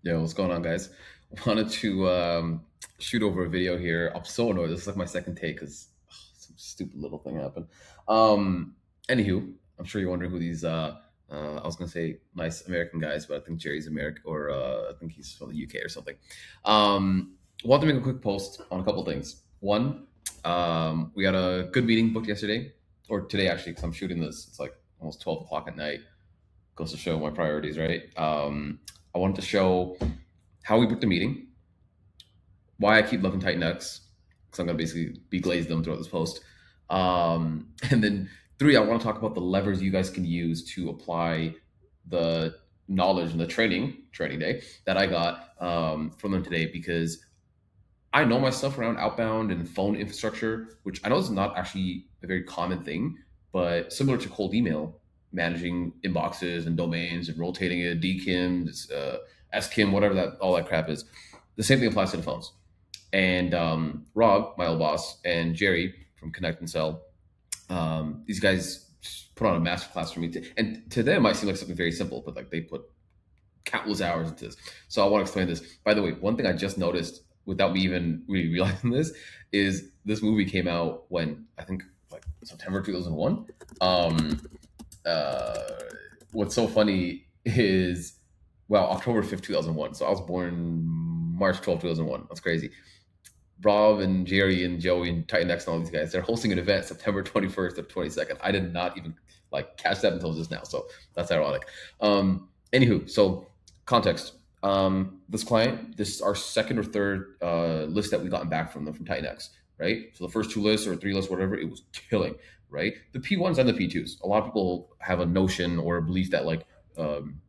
Yo, what's going on, guys? Wanted to shoot over a video here. I'm so annoyed. This is like my second take because some stupid little thing happened. Um, Anywho, I'm sure you're wondering who these. I was gonna say nice American guys, but I think Jerry's American, or I think he's from the UK or something. Want to make a quick post on a couple things. One, we got a good meeting booked yesterday, or today actually, because I'm shooting this. It's like almost 12 o'clock at night. Goes to show my priorities, right? I wanted to show how we booked the meeting, why I keep loving Titan X, because I'm going to basically be glazed them throughout this post. And then three, I want to talk about the levers you guys can use to apply the knowledge and the training day that I got from them today, because I know my stuff around outbound and phone infrastructure, which I know is not actually a very common thing, but similar to cold email, managing inboxes and domains and rotating it, DKIM, SKIM, whatever that all that crap is. The same thing applies to the phones. And Rob, my old boss, and Jerry from Connect and Sell, these guys put on a master class for me. And to them, it might seem like something very simple, but like they put countless hours into this. So I want to explain this. By the way, one thing I just noticed without me even really realizing this is this movie came out when I think like September 2001. Uh, what's so funny is, well, October 5th, 2001. So I was born March 12th, 2001. That's crazy. Rob and Jerry and Joey and Titan X and all these guys, they're hosting an event September 21st or 22nd. I did not even like catch that until just now. So that's ironic. Anywho, so context. This client, this is our second or third list that we gotten back from them from Titan X, right? So the first two lists or three lists, whatever, it was killing, right? The P1s and the P2s. A lot of people have a notion or a belief that like I'm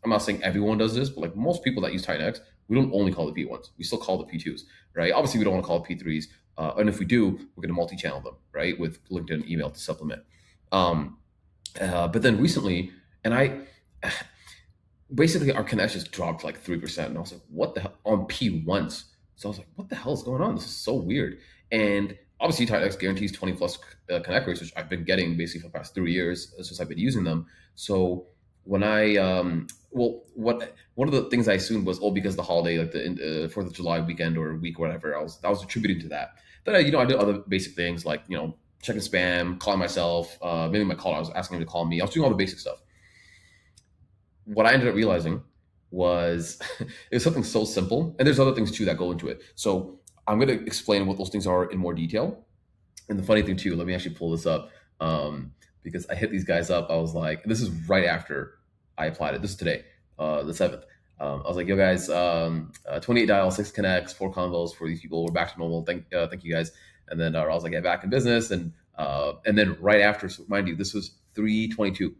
not saying everyone does this, but like most people that use Titan X, we don't only call the P1s. We still call the P2s, right? Obviously, we don't want to call it P3s. And if we do, we're going to multi-channel them, right? With LinkedIn email to supplement. But then recently, and I basically our connection just dropped like 3%. And I was like, what the hell on P1s? So I was like, what the hell is going on? This is so weird. And obviously, Titan X guarantees 20 plus connect rates, which I've been getting basically for the past 3 years since I've been using them. So when I what one of the things I assumed was, oh, because the holiday, like the 4th of July weekend or week or whatever, I was attributing to that. Then I did other basic things like checking spam, calling myself, maybe my caller, I was asking him to call me. I was doing all the basic stuff. What I ended up realizing was it was something so simple, and there's other things too that go into it. So I'm going to explain what those things are in more detail. And the funny thing too, let me actually pull this up, because I hit these guys up. I was like, this is right after I applied it. This is today, the 7th. I was like, yo guys, 28 dial, 6 connects, 4 convos for these people. We're back to normal. Thank you guys. And then I was like, get back in business. And then right after, so mind you, this was 3:22,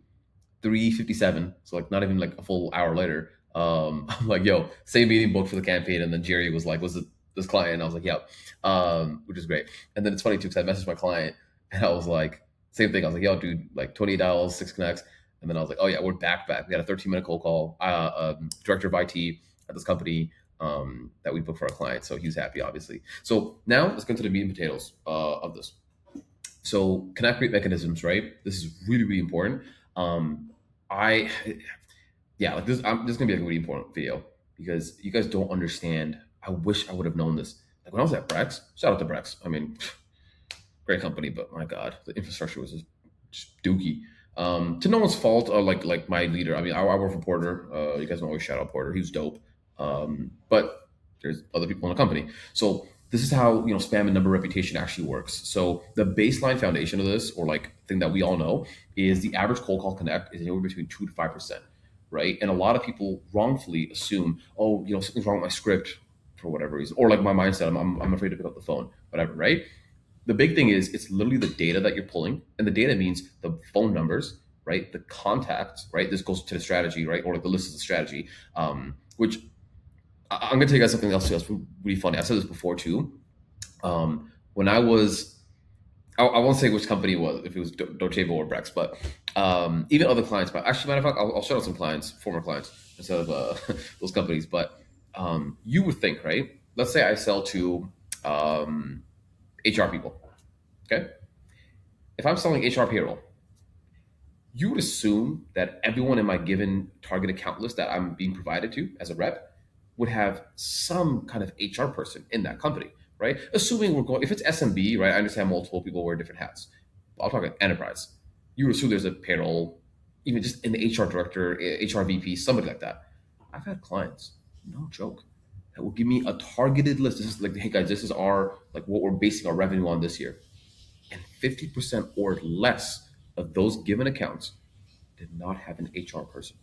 3:57. So like not even like a full hour later. I'm like, yo, same meeting booked for the campaign. And then Jerry was like, was it this client? And I was like, yeah, which is great. And then it's funny too, because I messaged my client and I was like, same thing. I was like, yo, dude, like 20 dials, 6 connects. And then I was like, oh yeah, we're back. We got a 13-minute cold call. Director of IT at this company that we booked for our client. So he was happy, obviously. So now let's get into the meat and potatoes of this. So connect rate mechanisms, right? This is really, really important. I, yeah, like this is gonna be like a really important video because you guys don't understand. I wish I would have known this. Like when I was at Brex, shout out to Brex. I mean, great company, but my God, the infrastructure was just dookie. To no one's fault. Like my leader. I mean, I work for Porter. You guys know always shout out Porter. He was dope. But there's other people in the company. So this is how spam and number reputation actually works. So the baseline foundation of this, or like thing that we all know, is the average cold call connect is anywhere between 2 to 5%, right? And a lot of people wrongfully assume, oh, something's wrong with my script for whatever reason, or like my mindset, I'm afraid to pick up the phone, whatever, right? The big thing is it's literally the data that you're pulling, and the data means the phone numbers, right? The contacts, right? This goes to the strategy, right? Or like the list of the strategy, which I'm gonna tell you guys something else that's really funny. I said this before too. When I was, I won't say which company it was, if it was Docebo or Brex, but even other clients. But actually, matter of fact, I'll shout out some clients, former clients, instead of those companies. But you would think, right? Let's say I sell to HR people. Okay, if I'm selling HR payroll, you would assume that everyone in my given target account list that I'm being provided to as a rep would have some kind of HR person in that company, right? Assuming we're going, if it's SMB, right? I understand multiple people wear different hats. I'll talk about enterprise. You assume there's a payroll, even just an HR director, HR VP, somebody like that. I've had clients, no joke, that will give me a targeted list. This is like, hey guys, this is our like what we're basing our revenue on this year, and 50% or less of those given accounts did not have an HR person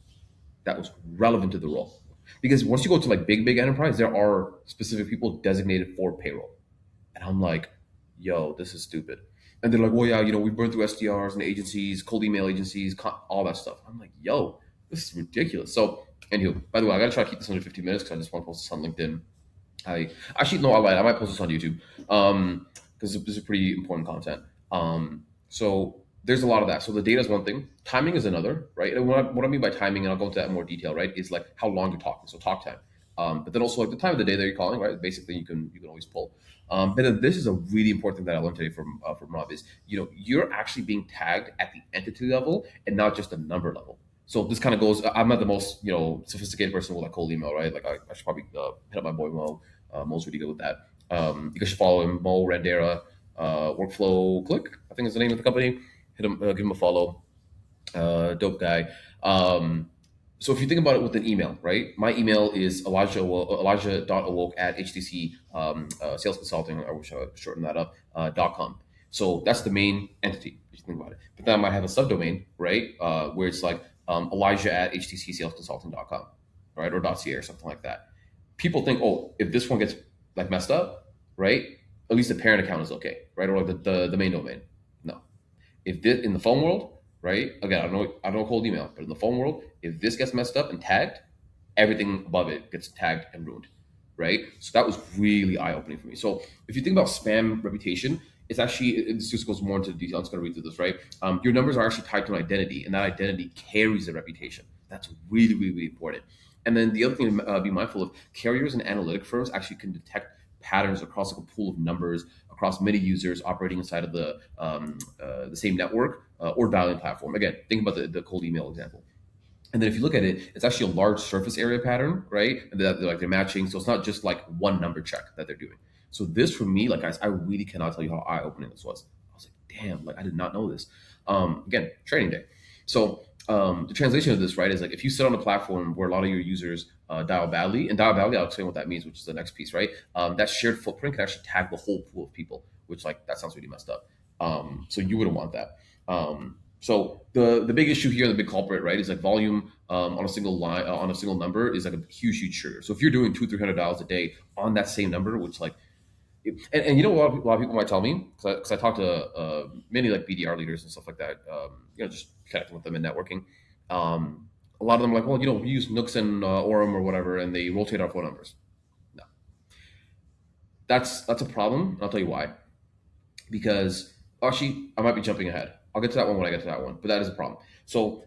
that was relevant to the role. Because once you go to like big enterprise, there are specific people designated for payroll. And I'm like, yo, this is stupid. And they're like, well, yeah, we burned through SDRs and agencies, cold email agencies, all that stuff. I'm like, yo, this is ridiculous. So, anywho, by the way, I gotta try to keep this under 50 minutes because I just want to post this on LinkedIn. I actually no, I lied. I might post this on YouTube because this is pretty important content. So there's a lot of that. So the data is one thing. Timing is another, right? And what I mean by timing, and I'll go into that in more detail, right? Is like how long you're talking. So talk time. But then also like the time of the day that you're calling, right? Basically, you can always pull. But then this is a really important thing that I learned today from Rob is you're actually being tagged at the entity level and not just the number level. So this kind of goes. I'm not the most sophisticated person with like cold email, right? Like I should probably hit up my boy Mo. Mo's really good with that. You guys should follow him, Mo Randera, Workflow Click, I think is the name of the company. Hit him, give him a follow. Dope guy. So if you think about it with an email, right? My email is elijah.awoke at htc sales consulting. I wish I would shorten that up. .com. So that's the main entity, if you think about it. But then I might have a subdomain, right? Where it's like Elijah at htcsalesconsulting.com, right? Or .ca or something like that. People think, oh, if this one gets like messed up, right? At least the parent account is okay, right? Or like the main domain. No, if this, in the phone world, right? Again, I don't know cold email, but in the phone world, if this gets messed up and tagged, everything above it gets tagged and ruined, right? So that was really eye opening for me. So if you think about spam reputation, it's actually this just goes more into the detail. I'm just going to read through this, right? Your numbers are actually tied to an identity, and that identity carries a reputation. That's really, really, really important. And then the other thing to be mindful of: carriers and analytic firms actually can detect patterns across like a pool of numbers across many users operating inside of the same network or dialing platform. Again, think about the cold email example. And then if you look at it, it's actually a large surface area pattern, right? And they're matching. So it's not just like one number check that they're doing. So this for me, like guys, I really cannot tell you how eye opening this was. I was like, damn, like I did not know this. Again, training day. So the translation of this, right, is like if you sit on a platform where a lot of your users dial badly, and dial badly, I'll explain what that means, which is the next piece, right? That shared footprint can actually tag the whole pool of people, which like that sounds really messed up. So you wouldn't want that. So the big issue here, the big culprit, right, is like volume on a single line on a single number is like a huge trigger. So if you're doing 200-300 dials a day on that same number, which like and you know, a lot of people might tell me because I talk to many like BDR leaders and stuff like that. Just connecting with them and networking. A lot of them are like, well, we use Nooks and Orem or whatever, and they rotate our phone numbers. No, that's a problem. I'll tell you why. Because actually, I might be jumping ahead. I'll get to that one when I get to that one. But that is a problem. So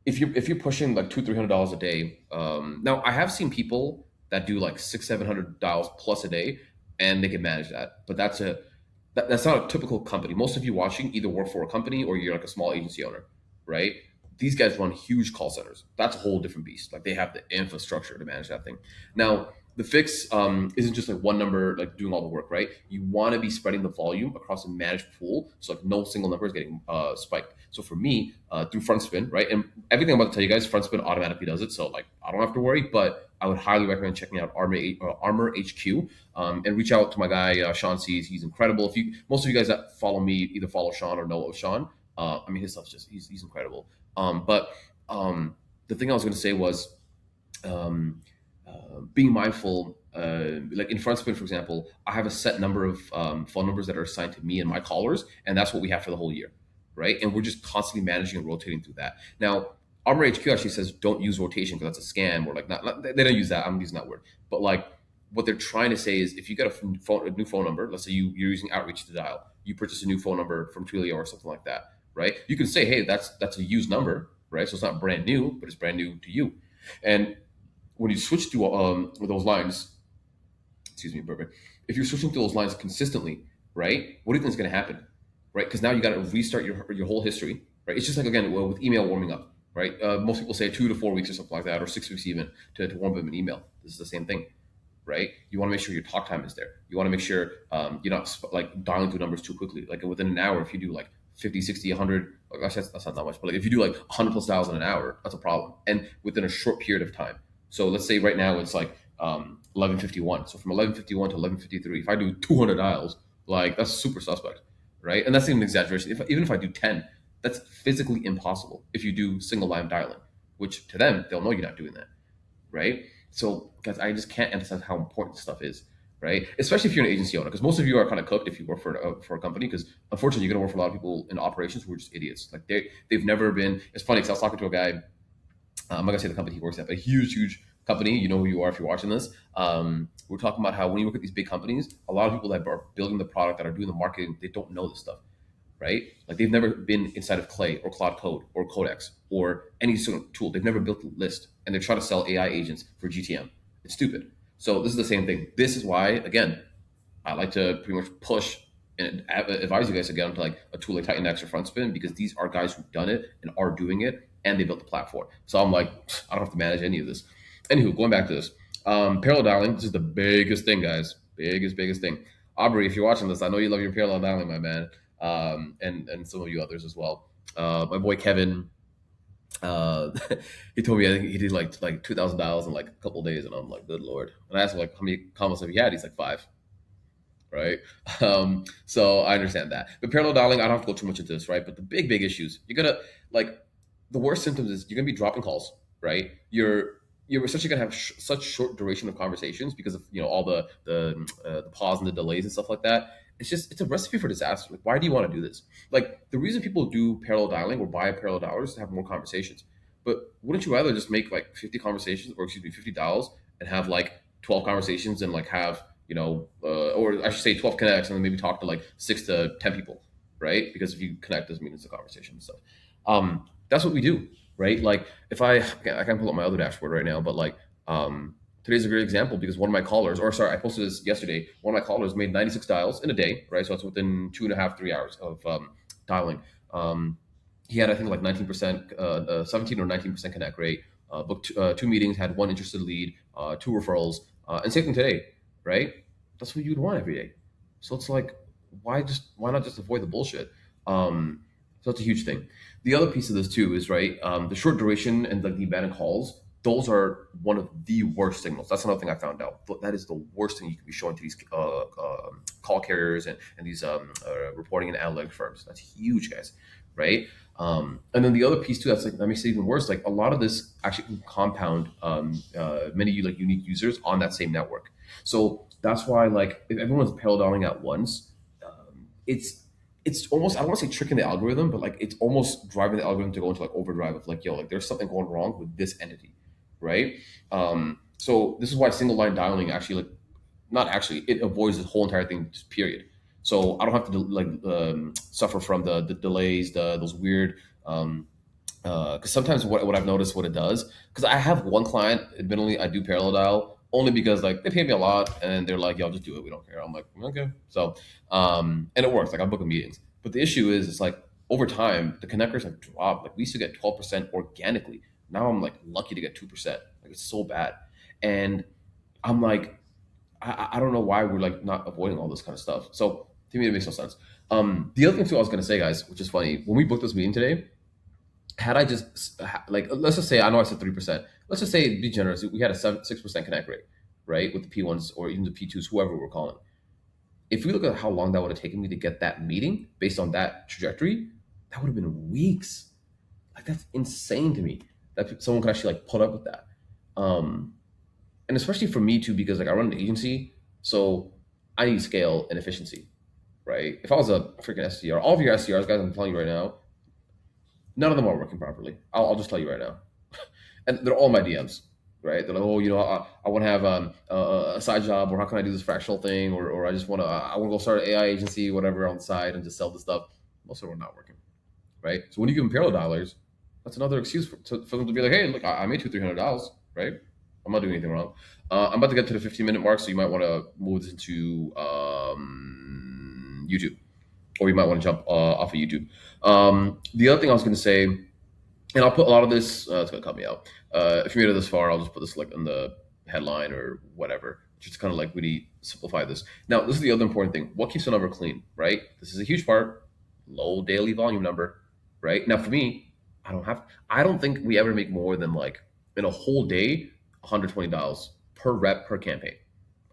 if you're pushing like $200-300 a day, now I have seen people that do like 600-700 dials plus a day, and they can manage that. But that's not a typical company. Most of you watching either work for a company or you're like a small agency owner, right? These guys run huge call centers. That's a whole different beast. Like they have the infrastructure to manage that thing. Now, the fix isn't just like one number like doing all the work, right? You want to be spreading the volume across a managed pool, so like no single number is getting spiked. So for me, through FrontSpin, right, and everything I'm about to tell you guys, FrontSpin automatically does it, so like I don't have to worry. But I would highly recommend checking out Armor HQ and reach out to my guy Sean Sees. He's incredible. If you most of you guys that follow me either follow Sean or know of Sean. I mean, his stuff's just he's incredible. But the thing I was going to say was. Being mindful, like in FrontSpin, for example, I have a set number of phone numbers that are assigned to me and my callers, and that's what we have for the whole year, right? And we're just constantly managing and rotating through that. Now, Armor HQ actually says don't use rotation because that's a scam, or like not they don't use that. I'm using that word, but like what they're trying to say is if you get a new phone number, let's say you're using outreach to dial, you purchase a new phone number from Twilio or something like that, right? You can say, hey, that's a used number, right? So it's not brand new, but it's brand new to you, and when you switch to those lines, excuse me, perfect. If you're switching to those lines consistently, right? What do you think is going to happen, right? Because now you got to restart your whole history, right? It's just like again with email warming up, right? Most people say 2 to 4 weeks or something like that, or 6 weeks even to warm up an email. This is the same thing, right? You want to make sure your talk time is there. You want to make sure you're not like dialing through numbers too quickly. Like within an hour, if you do like 50, 60, 100, like, that's not that much, but like if you do like 100 plus dials in an hour, that's a problem. And within a short period of time. So let's say right now it's like 11:51. So from 11:51 to 11:53, if I do 200 dials, like that's super suspect, right? And that's even an exaggeration. Even if I do 10, that's physically impossible if you do single line dialing, which to them, they'll know you're not doing that, right? So, guys, I just can't emphasize how important this stuff is, right? Especially if you're an agency owner, because most of you are kind of cooked if you work for a company. Because unfortunately, you're going to work for a lot of people in operations who are just idiots. Like they've never been. It's funny because I was talking to a guy. I'm not gonna say the company he works at, but a huge company. You know who you are if you're watching this. We're talking about how when you work at these big companies, a lot of people that are building the product, that are doing the marketing, they don't know this stuff, right? Like they've never been inside of Clay or Cloud Code or Codex or any sort of tool. They've never built a list, and they're trying to sell AI agents for GTM. It's stupid. So this is the same thing. This is why, again, I like to pretty much push and advise you guys to get onto like a tool like Titan X or FrontSpin, because these are guys who've done it and are doing it, and they built the platform. So I'm like, I don't have to manage any of this. Anywho, going back to this, parallel dialing. This is the biggest thing, guys. Biggest thing. Aubrey, if you're watching this, I know you love your parallel dialing, my man, and some of you others as well. My boy Kevin, uh, he told me I think he did like 2,000 dials in like a couple of days, and I'm like, good lord. And I asked him like, how many comments have you had? He's like, five, right? So I understand that. But parallel dialing, I don't have to go too much into this, right? But the big issues, you're gonna like the worst symptoms is you're gonna be dropping calls, right? You're essentially gonna have such short duration of conversations because of all the pause and the delays and stuff like that. It's a recipe for disaster. Like, why do you want to do this? Like the reason people do parallel dialing or buy parallel dialers is to have more conversations. But wouldn't you rather just make like 50 conversations, or excuse me, 50 dials, and have like 12 conversations, and like have or I should say 12 connects, and then maybe talk to like 6 to 10 people, right? Because if you connect, doesn't mean it's a conversation and stuff. That's what we do, right? Like if I can't pull up my other dashboard right now, but like today's a great example because one of my callers, or sorry, I posted this yesterday. One of my callers made 96 dials in a day, right? So that's within 2.5, 3 hours of dialing. He had, I think, like 19%, 17 or 19% connect rate. Booked two meetings, had one interested lead, two referrals, and same thing today, right? That's what you'd want every day. So it's like, why not just avoid the bullshit? So that's a huge thing. The other piece of this too is right, the short duration and like the abandoned calls. Those are one of the worst signals. That's another thing I found out. But that is the worst thing you can be showing to these call carriers and these reporting and analytic firms. That's huge, guys, right? And then the other piece too, that's like that makes it even worse. Like a lot of this actually can compound many like unique users on that same network. So that's why like if everyone's paralleling at once, it's almost, I don't want to say tricking the algorithm, but like it's almost driving the algorithm to go into like overdrive of like, yo, like there's something going wrong with this entity, right? So this is why single line dialing actually like not actually it avoids this whole entire thing, just period. So I don't have to suffer from the delays, those weird. Because sometimes what I've noticed what it does, because I have one client, admittedly I do parallel dial only because like they pay me a lot and they're like, yo, just do it, we don't care. I'm like, okay. So and it works. Like I'm booking meetings, but the issue is it's like over time the connectors have dropped. Like we used to get 12% organically. Now I'm like lucky to get 2%. Like it's so bad, and I'm like, I don't know why we're like not avoiding all this kind of stuff. So to me, it makes no sense. The other thing too, I was gonna say, guys, which is funny, when we booked this meeting today, had I just like let's just say I know I said 3%. Let's just say be generous. We had a 6% connect rate, right, with the P1s or even the P2s, whoever we're calling. If we look at how long that would have taken me to get that meeting based on that trajectory, that would have been weeks. Like that's insane to me that someone could actually like put up with that. Um, and especially for me too, because like I run an agency, so I need scale and efficiency, right? If I was a freaking SDR, all of your SDRs, guys, I'm telling you right now, none of them are working properly. I'll just tell you right now, and they're all my DMs, right? They're like, oh, I want to have a side job, or how can I do this fractional thing, or I just I want to go start an AI agency, whatever, on the side and just sell this stuff. Most of them are not working, right? So when you give them parallel dollars, that's another excuse for them to be like, hey, look, I made $200-300, right? I'm not doing anything wrong. I'm about to get to the 15-minute mark, so you might want to move this into YouTube, or you might want to jump off of YouTube. The other thing I was going to say And I'll put a lot of this. It's gonna cut me out. If you made it this far, I'll just put this like in the headline or whatever, just to kind of like really simplify this. Now, this is the other important thing. What keeps a number clean, right? This is a huge part. Low daily volume number, right? Now, for me, I don't have. I don't think we ever make more than like in a whole day, $120 per rep per campaign.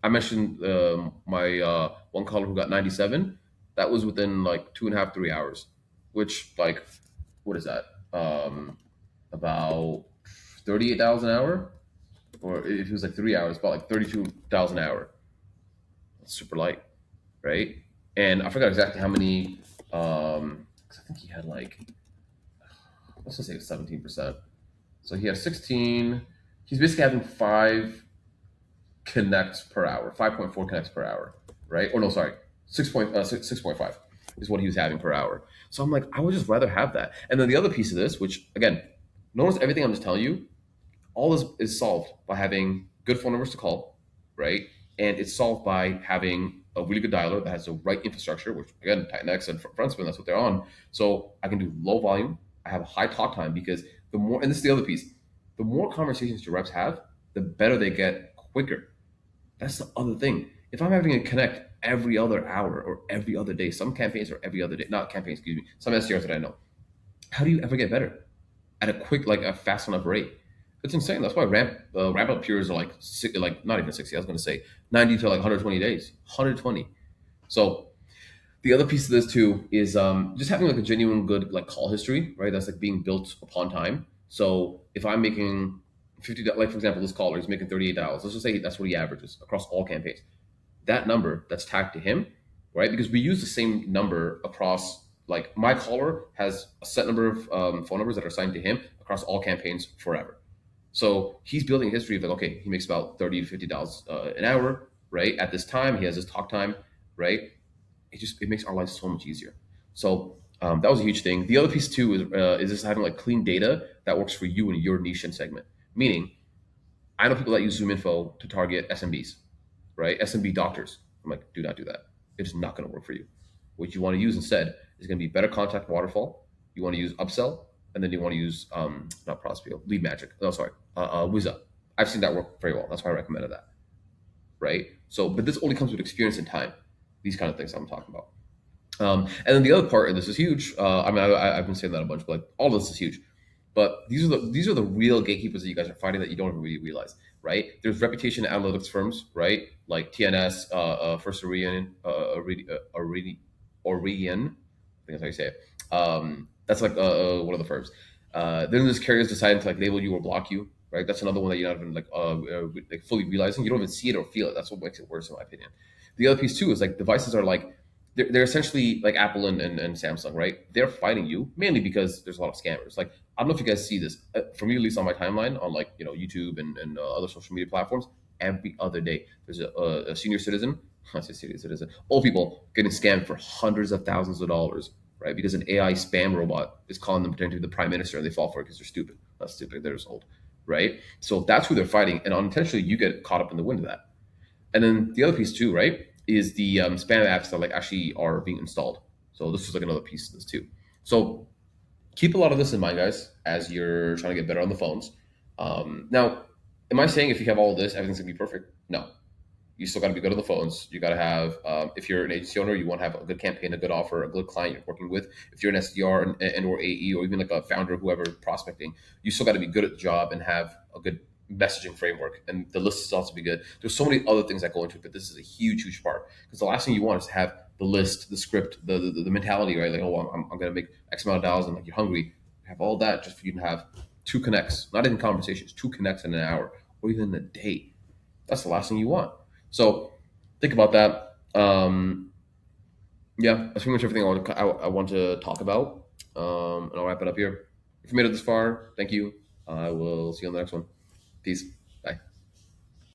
I mentioned my one caller who got 97. That was within like 2.5, 3 hours, which like what is that? About 38,000 an hour, or if it was like 3 hours, about like 32,000 an hour. That's super light, right? And I forgot exactly how many. 'Cause I think he had like let's just say 17%. So he has 16. He's basically having 5 connects per hour, 5.4 connects per hour, right? Or no, sorry, 6.5 is what he was having per hour. So I'm like, I would just rather have that. And then the other piece of this, which again, notice everything I'm just telling you, all this is solved by having good phone numbers to call, right? And it's solved by having a really good dialer that has the right infrastructure, which again, Titanx and Frontspin, that's what they're on. So I can do low volume. I have a high talk time because the more, and this is the other piece, the more conversations your reps have, the better they get quicker. That's the other thing. If I'm having to connect every other hour or every other day, some campaigns are every other day, not campaigns, excuse me, some SDRs that I know. How do you ever get better at a quick, like a fast enough rate? It's insane. That's why ramp up periods are like like not even 60. I was going to say 90 to like 120 days, 120. So the other piece of this too is just having like a genuine good like call history, right? That's like being built upon time. So if I'm making 50, like for example, this caller is making $38. Let's just say that's what he averages across all campaigns. That number that's tagged to him, right? Because we use the same number across, like my caller has a set number of phone numbers that are assigned to him across all campaigns forever. So he's building a history of like, okay, he makes about 30 to $50 an hour, right? At this time, he has his talk time, right? It makes our lives so much easier. So that was a huge thing. The other piece too is just having like clean data that works for you and your niche and segment. Meaning, I know people that use Zoom Info to target SMBs, right? SMB doctors. I'm like, do not do that. It's not going to work for you. What you want to use instead is going to be better contact waterfall. You want to use upsell, and then you want to use not Prospeo, Lead Magic. No, sorry, Wiza. I've seen that work very well. That's why I recommended that, right? So, but this only comes with experience and time. These kind of things I'm talking about. And then the other part, and this is huge. I mean, I've been saying that a bunch, but like all of this is huge. But these are the real gatekeepers that you guys are fighting that you don't even really realize, right? There's reputation analytics firms, right? Like TNS, First Orion, Orion, I think that's how you say it. That's like one of the firms. Then there's carriers deciding to like label you or block you, right? That's another one that you're not even like fully realizing. You don't even see it or feel it. That's what makes it worse, in my opinion. The other piece too is like devices are like they're essentially like Apple and Samsung, right? They're fighting you mainly because there's a lot of scammers. Like I don't know if you guys see this. For me, at least on my timeline, on like YouTube and other social media platforms, every other day there's a senior citizen, I say senior citizen, old people getting scammed for hundreds of thousands of dollars, right? Because an AI spam robot is calling them pretending to be the prime minister, and they fall for it because they're stupid. Not stupid, they're just old, right? So that's who they're fighting, and unintentionally you get caught up in the wind of that. And then the other piece too, right, is the spam apps that like actually are being installed. So this is like another piece of this too. So keep a lot of this in mind, guys, as you're trying to get better on the phones. Now, am I saying if you have all of this, everything's gonna be perfect? No, you still got to be good on the phones. You got to have, if you're an agency owner, you want to have a good campaign, a good offer, a good client you're working with. If you're an SDR and or AE or even like a founder, whoever prospecting, you still got to be good at the job and have a good messaging framework. And the list is also be good. There's so many other things that go into it, but this is a huge, huge part because the last thing you want is to have the list, the script, the mentality, right? Like, oh, I'm going to make X amount of dollars and like you're hungry. Have all that just for you to have two connects, not even conversations, two connects in an hour or even in a day. That's the last thing you want. So think about that. Yeah, that's pretty much everything I want to talk about. And I'll wrap it up here. If you made it this far, thank you. I will see you on the next one. Peace.